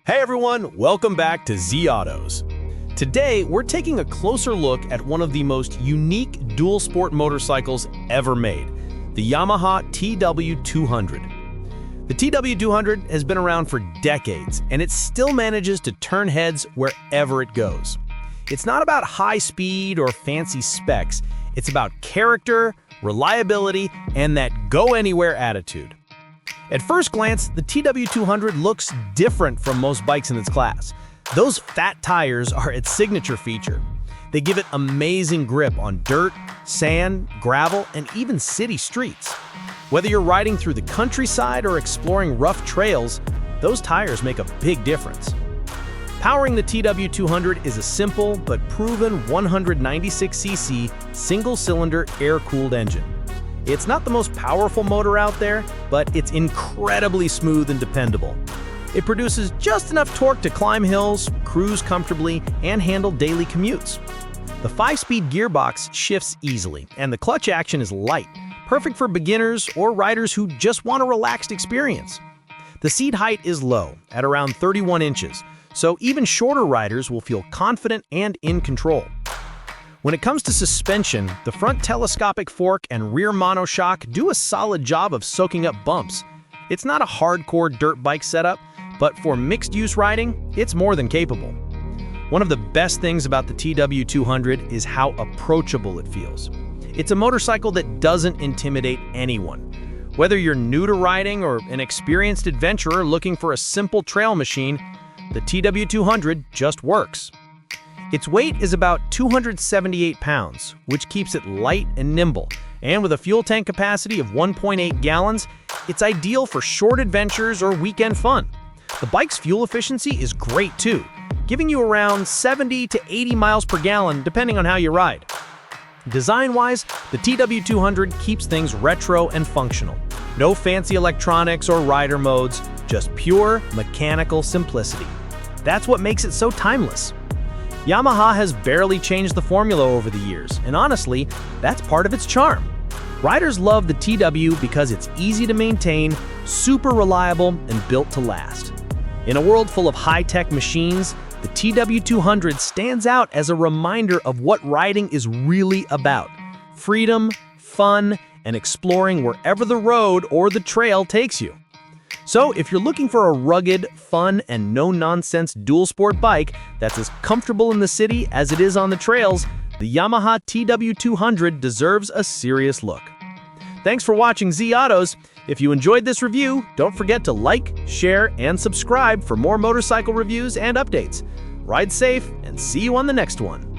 Hey everyone, welcome back to Z Autos. Today, we're taking a closer look at one of the most unique dual sport motorcycles ever made, the Yamaha TW200. The TW200 has been around for decades, and it still manages to turn heads wherever it goes. It's not about high speed or fancy specs, it's about character, reliability, and that go-anywhere attitude. At first glance, the TW200 looks different from most bikes in its class. Those fat tires are its signature feature. They give it amazing grip on dirt, sand, gravel, and even city streets. Whether you're riding through the countryside or exploring rough trails, those tires make a big difference. Powering the TW200 is a simple but proven 196cc single-cylinder air-cooled engine. It's not the most powerful motor out there, but it's incredibly smooth and dependable. It produces just enough torque to climb hills, cruise comfortably, and handle daily commutes. The 5-speed gearbox shifts easily, and the clutch action is light, perfect for beginners or riders who just want a relaxed experience. The seat height is low, at around 31 inches, so even shorter riders will feel confident and in control. When it comes to suspension, the front telescopic fork and rear monoshock do a solid job of soaking up bumps. It's not a hardcore dirt bike setup, but for mixed-use riding, it's more than capable. One of the best things about the TW200 is how approachable it feels. It's a motorcycle that doesn't intimidate anyone. Whether you're new to riding or an experienced adventurer looking for a simple trail machine, the TW200 just works. Its weight is about 278 pounds, which keeps it light and nimble, and with a fuel tank capacity of 1.8 gallons, it's ideal for short adventures or weekend fun. The bike's fuel efficiency is great too, giving you around 70 to 80 miles per gallon depending on how you ride. Design-wise, the TW200 keeps things retro and functional. No fancy electronics or rider modes, just pure mechanical simplicity. That's what makes it so timeless. Yamaha has barely changed the formula over the years, and honestly, that's part of its charm. Riders love the TW because it's easy to maintain, super reliable, and built to last. In a world full of high-tech machines, the TW200 stands out as a reminder of what riding is really about: freedom, fun, and exploring wherever the road or the trail takes you. So if you're looking for a rugged, fun, and no-nonsense dual-sport bike that's as comfortable in the city as it is on the trails, the Yamaha TW200 deserves a serious look. Thanks for watching Z Autos. If you enjoyed this review, don't forget to like, share, and subscribe for more motorcycle reviews and updates. Ride safe, and see you on the next one.